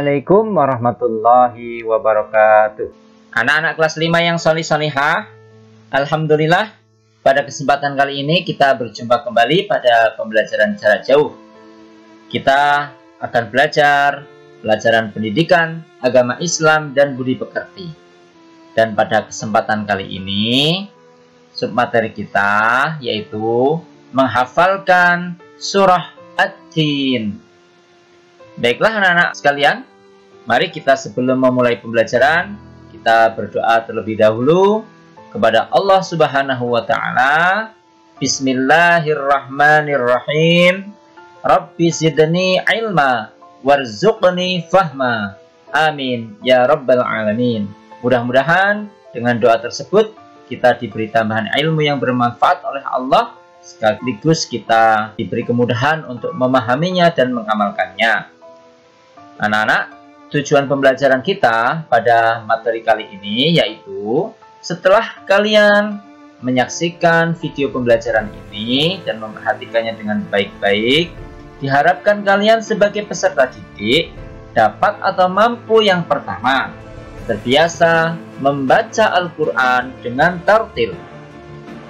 Assalamualaikum warahmatullahi wabarakatuh. Anak-anak kelas 5 yang solih-solihah, alhamdulillah pada kesempatan kali ini kita berjumpa kembali pada pembelajaran jarak jauh. Kita akan belajar pelajaran pendidikan, agama Islam, dan budi pekerti. Dan pada kesempatan kali ini submateri kita yaitu menghafalkan surah At-Tin. Baiklah anak-anak sekalian, mari kita sebelum memulai pembelajaran, kita berdoa terlebih dahulu kepada Allah Subhanahu wa Ta'ala. Bismillahirrahmanirrahim. Rabbi zidni ilma warzuqni fahma. Amin ya rabbal alamin. Mudah-mudahan dengan doa tersebut kita diberi tambahan ilmu yang bermanfaat oleh Allah, sekaligus kita diberi kemudahan untuk memahaminya dan mengamalkannya. Anak-anak, tujuan pembelajaran kita pada materi kali ini yaitu setelah kalian menyaksikan video pembelajaran ini dan memperhatikannya dengan baik-baik, diharapkan kalian sebagai peserta didik dapat atau mampu yang pertama, terbiasa membaca Al-Quran dengan tartil.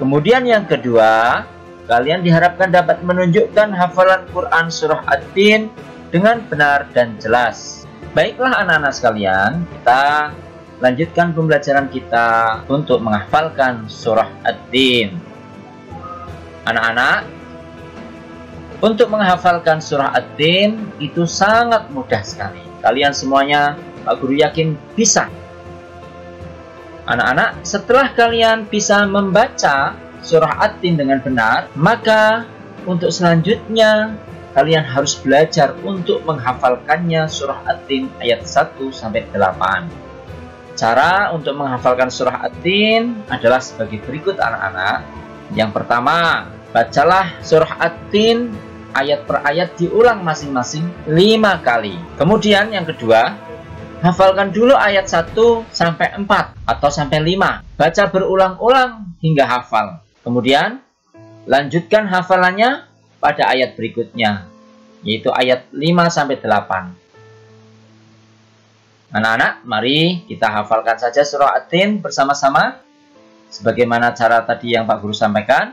Kemudian yang kedua, kalian diharapkan dapat menunjukkan hafalan Quran surah At-Tin dengan benar dan jelas. Baiklah anak-anak sekalian, kita lanjutkan pembelajaran kita untuk menghafalkan surah At-Tin. Anak-anak, untuk menghafalkan surah At-Tin itu sangat mudah sekali. Kalian semuanya, Pak Guru yakin bisa. Anak-anak, setelah kalian bisa membaca surah At-Tin dengan benar, maka untuk selanjutnya kalian harus belajar untuk menghafalkannya surah At-Tin ayat 1-8. Cara untuk menghafalkan surah At-Tin adalah sebagai berikut anak-anak. Yang pertama, bacalah surah At-Tin ayat per ayat diulang masing-masing 5 kali. Kemudian yang kedua, hafalkan dulu ayat 1-4 atau sampai 5. Baca berulang-ulang hingga hafal. Kemudian lanjutkan hafalannya pada ayat berikutnya, yaitu ayat 5-8. Anak-anak, mari kita hafalkan saja surah At-Tin bersama-sama. Sebagaimana cara tadi yang Pak Guru sampaikan,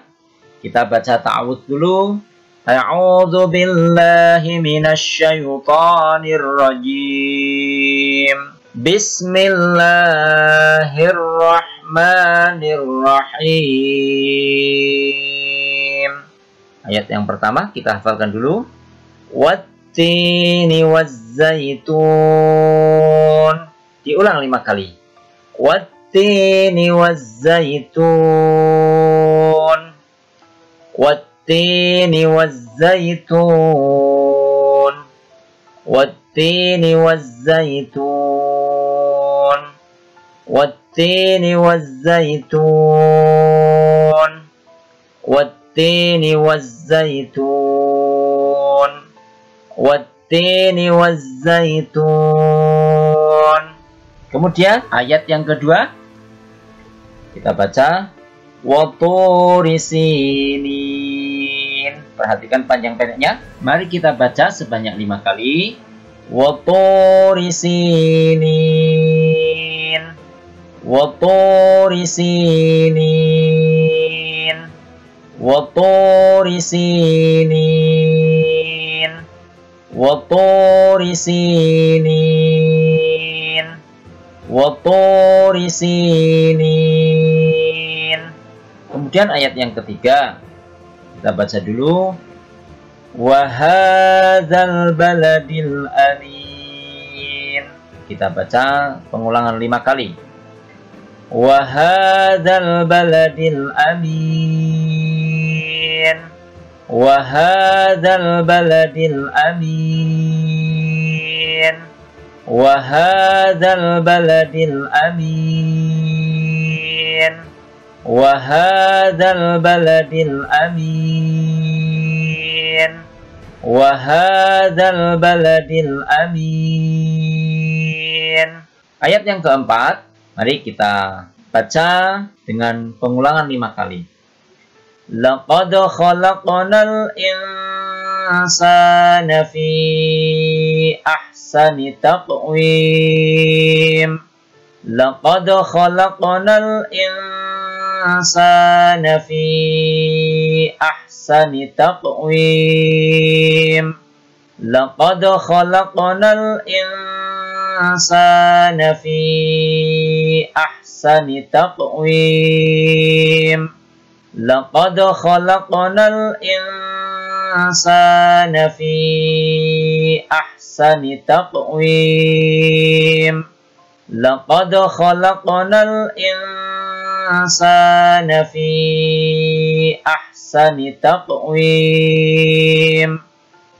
kita baca ta'awudz dulu. A'udzu billahi minasyaitonir rajim. Bismillahirrahmanirrahim. Ayat yang pertama kita hafalkan dulu. Wattini wazzaitun. Diulang 5 kali. Wattini wazzaitun. Wattini wazzaitun. Wattini wazzaitun. Wattini wazzaitun. Wattini wazzaitun. Wattini wazzaitun. Kemudian ayat yang kedua kita baca Watturi sinin. Perhatikan panjang pendeknya. Mari kita baca sebanyak 5 kali. Watturi sinin. Watturi sinin. Watturi sinin. Watturi sinin. Watturi sinin. Kemudian ayat yang ketiga kita baca dulu. Wa hadzal baladil amin. Kita baca pengulangan 5 kali. Wa hadzal baladil amin. Wa hadzal baladil amin. Wa hadzal baladil amin. Wa hadzal baladil amin. Wa hadzal baladil amin. Ayat yang keempat, mari kita baca dengan pengulangan 5 kali. Laqad khalaqnal insana fi ahsani taqwim. Laqad khalaqnal insana fi ahsani taqwim. Laqad khalaqnal insana fi ahsani taqwim. Laqad khalaqnal insana fi ahsani taqwim. Laqad khalaqnal insana fi ahsani taqwim.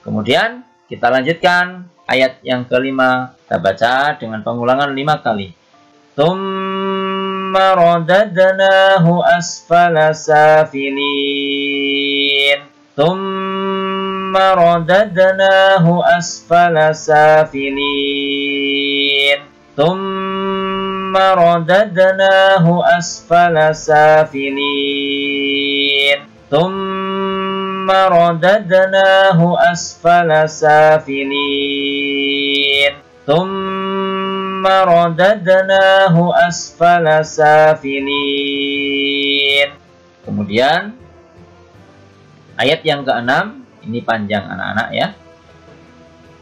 Kemudian kita lanjutkan ayat yang kelima. Kita baca dengan pengulangan 5 kali. Tsumma radadnahu asfala safilin. Tsumma radadnahu asfala safilin. Tsumma radadnahu asfala safilin. Tsumma radadnahu asfala safilin. Tsumma radadnahu asfala safilin. Kemudian ayat yang ke-6, ini panjang anak-anak ya.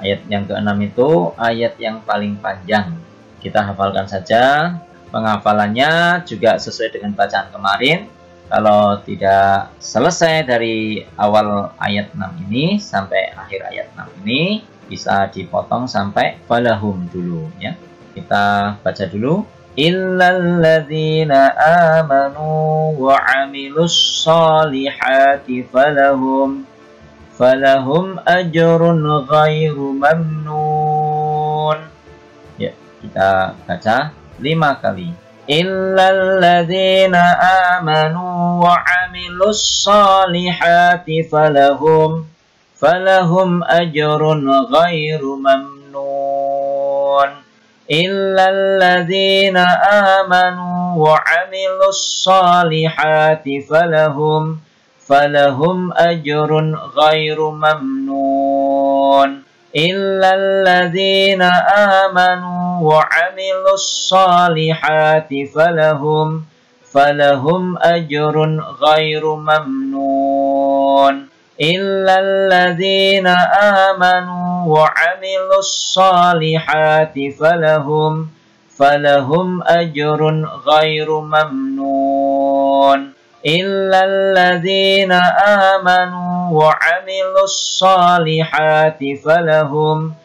Ayat yang ke-6 itu ayat yang paling panjang. Kita hafalkan saja. Penghafalannya juga sesuai dengan bacaan kemarin. Kalau tidak selesai dari awal ayat 6 ini sampai akhir ayat 6 ini, bisa dipotong sampai falahum dulu ya. Kita baca dulu. Illal ladzina amanu wa 'amilus shalihati falahum ajrun ghairu mamnun. Ya, kita baca 5 kali. Illal ladzina amanu wa 'amilus shalihati falahum ajrun ghairu mamnun. Illal ladzina amanu wa 'amilus shalihati falahum ajrun ghairu mamnun. Illal ladzina amanu wa 'amilus shalihati falahum ajrun ghairu mamnun. Illal ladzina amanu wa 'amilus shalihati falahum ajrun ghairu mamnun. Illal ladzina amanu wa 'amilus shalihati falahum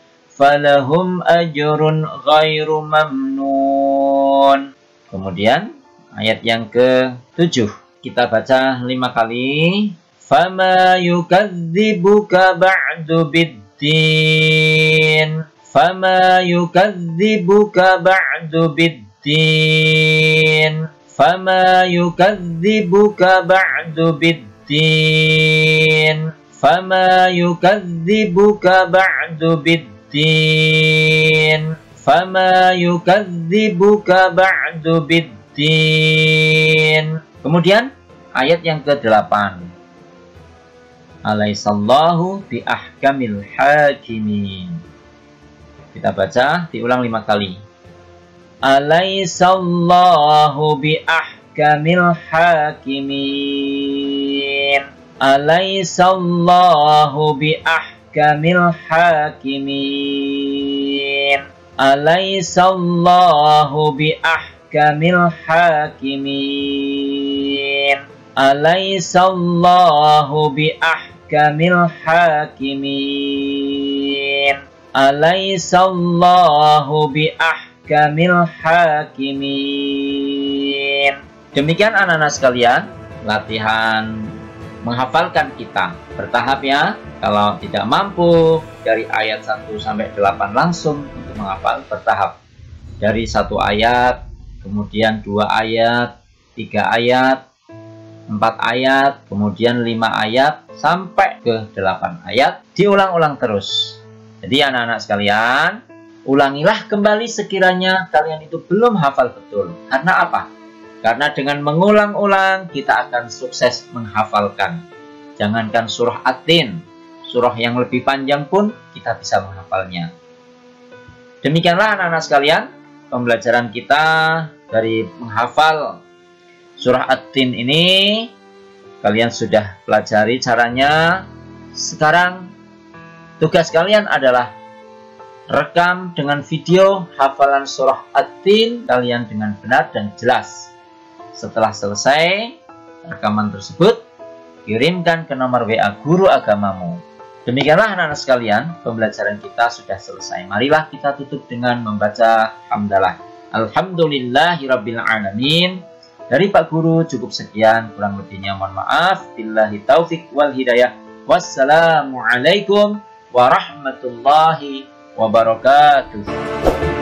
ajrun ghairu mamnun. Kemudian ayat yang ke-7 kita baca 5 kali. Fama yukadzibuka ba'du biddin. Fama yukadzibuka ba'du biddin. Fama yukadzibuka ba'du biddin. Fama yukadzibuka ba'du biddin. Fama yukadzibuka ba'du biddin. Kemudian ayat yang ke-8. Alaihissallahu bi ahkamil hakimin. Kita baca, diulang 5 kali. Alaihissallahu bi ahkamil hakimin. Alaihissallahu bi ahkamil hakimin. Alaihissallahu bi ahkamil hakimin. Alaihissallahu bi ahkamil hakimin. Alaihissallahu bi ahkamil hakimin. Demikian anak-anak sekalian, latihan menghafalkan kita bertahap ya. Kalau tidak mampu dari ayat 1 sampai 8 langsung untuk menghafal bertahap. Dari 1 ayat, kemudian 2 ayat, 3 ayat, 4 ayat, kemudian 5 ayat, sampai ke 8 ayat, diulang-ulang terus. Jadi anak-anak sekalian, ulangilah kembali sekiranya kalian itu belum hafal betul. Karena apa? Karena dengan mengulang-ulang, kita akan sukses menghafalkan. Jangankan surah At-Tin, surah yang lebih panjang pun kita bisa menghafalnya. Demikianlah anak-anak sekalian, pembelajaran kita dari menghafal surah At-Tin ini. Kalian sudah pelajari caranya. Sekarang tugas kalian adalah rekam dengan video hafalan surah At-Tin kalian dengan benar dan jelas. Setelah selesai rekaman tersebut, kirimkan ke nomor WA guru agamamu. Demikianlah anak-anak sekalian, pembelajaran kita sudah selesai. Marilah kita tutup dengan membaca hamdalah. Alhamdulillahirabbil alamin. Dari Pak Guru cukup sekian, kurang lebihnya mohon maaf. Billahi taufik wal hidayah. Wassalamualaikum warahmatullahi wabarakatuh.